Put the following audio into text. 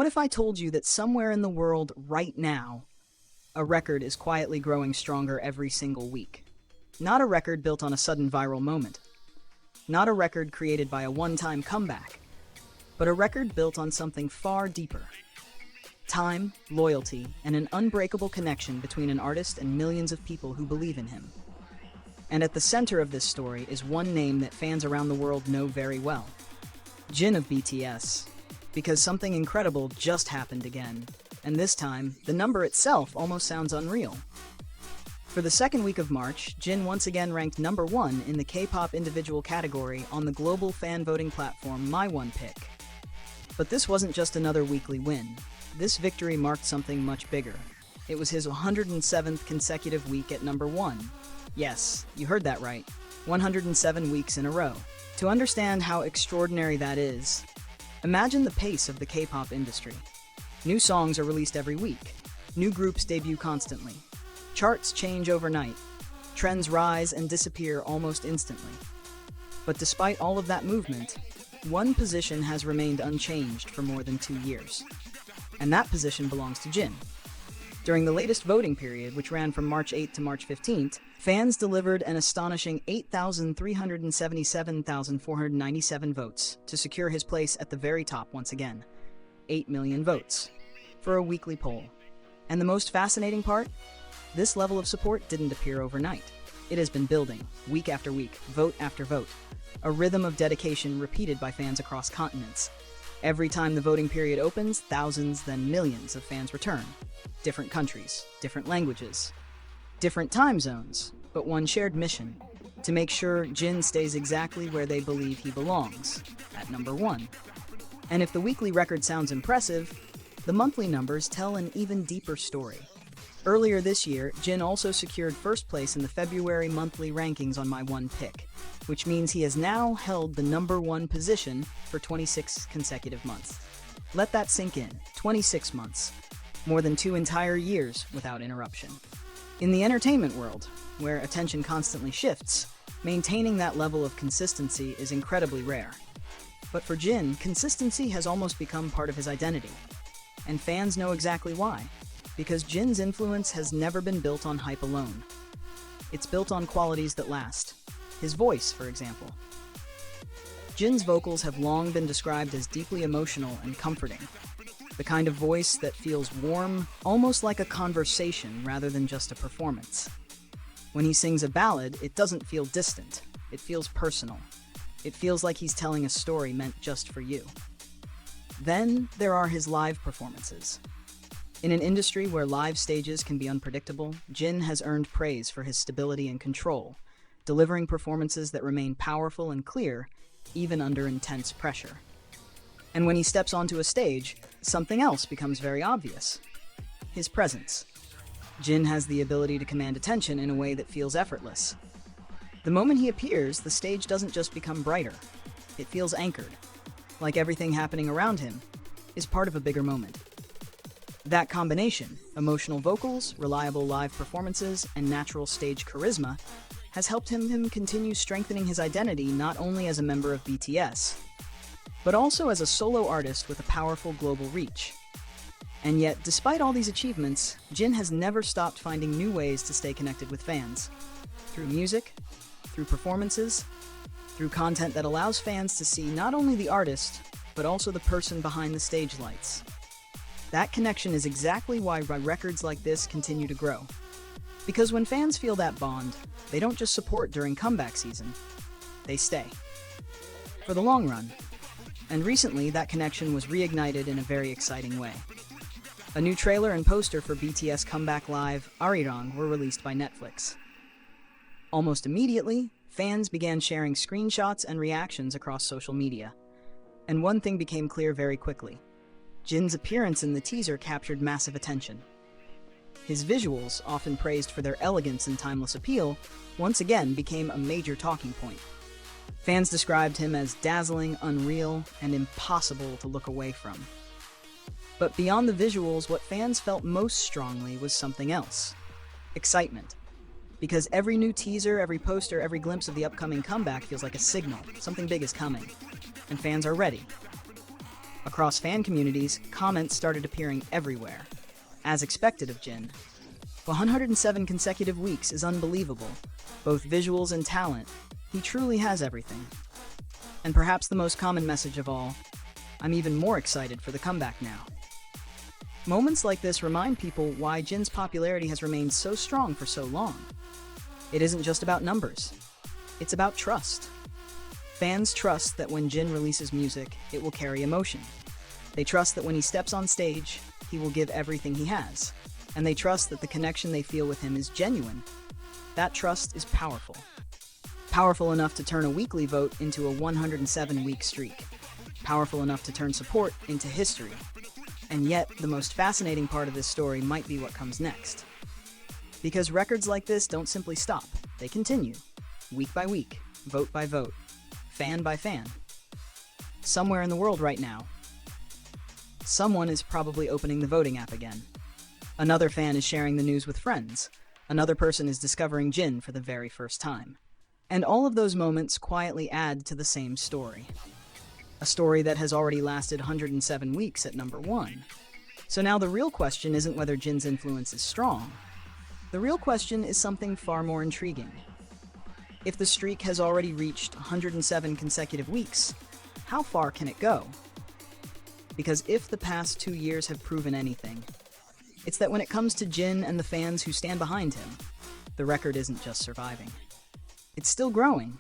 What if I told you that somewhere in the world right now, a record is quietly growing stronger every single week? Not a record built on a sudden viral moment. Not a record created by a one-time comeback, but a record built on something far deeper. Time, loyalty, and an unbreakable connection between an artist and millions of people who believe in him. And at the center of this story is one name that fans around the world know very well. Jin of BTS. Because something incredible just happened again. And this time, the number itself almost sounds unreal. For the second week of March, Jin once again ranked number 1 in the K-pop individual category on the global fan voting platform No.1 Pick. But this wasn't just another weekly win. This victory marked something much bigger. It was his 107th consecutive week at number 1. Yes, you heard that right. 107 weeks in a row. To understand how extraordinary that is, imagine the pace of the K-pop industry. New songs are released every week. New groups debut constantly. Charts change overnight. Trends rise and disappear almost instantly. But despite all of that movement, one position has remained unchanged for more than 2 years. And that position belongs to Jin. During the latest voting period, which ran from March 8th to March 15th, fans delivered an astonishing 8,377,497 votes to secure his place at the very top once again. 8 million votes for a weekly poll. And the most fascinating part? This level of support didn't appear overnight. It has been building, week after week, vote after vote. A rhythm of dedication repeated by fans across continents. Every time the voting period opens, thousands, then millions of fans return. Different countries, different languages, different time zones, but one shared mission: to make sure Jin stays exactly where they believe he belongs, at number 1. And if the weekly record sounds impressive, the monthly numbers tell an even deeper story. Earlier this year, Jin also secured first place in the February monthly rankings on No.1 Pick, which means he has now held the number 1 position for 26 consecutive months. Let that sink in. 26 months. More than 2 entire years without interruption. In the entertainment world, where attention constantly shifts, maintaining that level of consistency is incredibly rare. But for Jin, consistency has almost become part of his identity. And fans know exactly why. Because Jin's influence has never been built on hype alone. It's built on qualities that last. His voice, for example. Jin's vocals have long been described as deeply emotional and comforting. The kind of voice that feels warm, almost like a conversation rather than just a performance. When he sings a ballad, it doesn't feel distant. It feels personal. It feels like he's telling a story meant just for you. Then there are his live performances. In an industry where live stages can be unpredictable, Jin has earned praise for his stability and control, delivering performances that remain powerful and clear, even under intense pressure. And when he steps onto a stage, something else becomes very obvious: his presence. Jin has the ability to command attention in a way that feels effortless. The moment he appears, the stage doesn't just become brighter. It feels anchored, like everything happening around him is part of a bigger moment. That combination, emotional vocals, reliable live performances, and natural stage charisma, has helped him continue strengthening his identity not only as a member of BTS, but also as a solo artist with a powerful global reach. And yet, despite all these achievements, Jin has never stopped finding new ways to stay connected with fans. Through music, through performances, through content that allows fans to see not only the artist, but also the person behind the stage lights. That connection is exactly why records like this continue to grow. Because when fans feel that bond, they don't just support during comeback season, they stay. For the long run. And recently, that connection was reignited in a very exciting way. A new trailer and poster for BTS Comeback Live, Arirang, were released by Netflix. Almost immediately, fans began sharing screenshots and reactions across social media. And one thing became clear very quickly. Jin's appearance in the teaser captured massive attention. His visuals, often praised for their elegance and timeless appeal, once again became a major talking point. Fans described him as dazzling, unreal, and impossible to look away from. But beyond the visuals, what fans felt most strongly was something else: excitement. Because every new teaser, every poster, every glimpse of the upcoming comeback feels like a signal. Something big is coming, and fans are ready. Across fan communities, comments started appearing everywhere. As expected of Jin. 107 consecutive weeks is unbelievable. Both visuals and talent. He truly has everything. And perhaps the most common message of all, I'm even more excited for the comeback now. Moments like this remind people why Jin's popularity has remained so strong for so long. It isn't just about numbers. It's about trust. Fans trust that when Jin releases music, it will carry emotion. They trust that when he steps on stage, he will give everything he has. And they trust that the connection they feel with him is genuine. That trust is powerful. Powerful enough to turn a weekly vote into a 107-week streak. Powerful enough to turn support into history. And yet, the most fascinating part of this story might be what comes next. Because records like this don't simply stop. They continue. Week by week, vote by vote, fan by fan. Somewhere in the world right now, someone is probably opening the voting app again. Another fan is sharing the news with friends. Another person is discovering Jin for the very first time. And all of those moments quietly add to the same story. A story that has already lasted 107 weeks at number 1. So now the real question isn't whether Jin's influence is strong. The real question is something far more intriguing. If the streak has already reached 107 consecutive weeks, how far can it go? Because if the past 2 years have proven anything, it's that when it comes to Jin and the fans who stand behind him, the record isn't just surviving. It's still growing.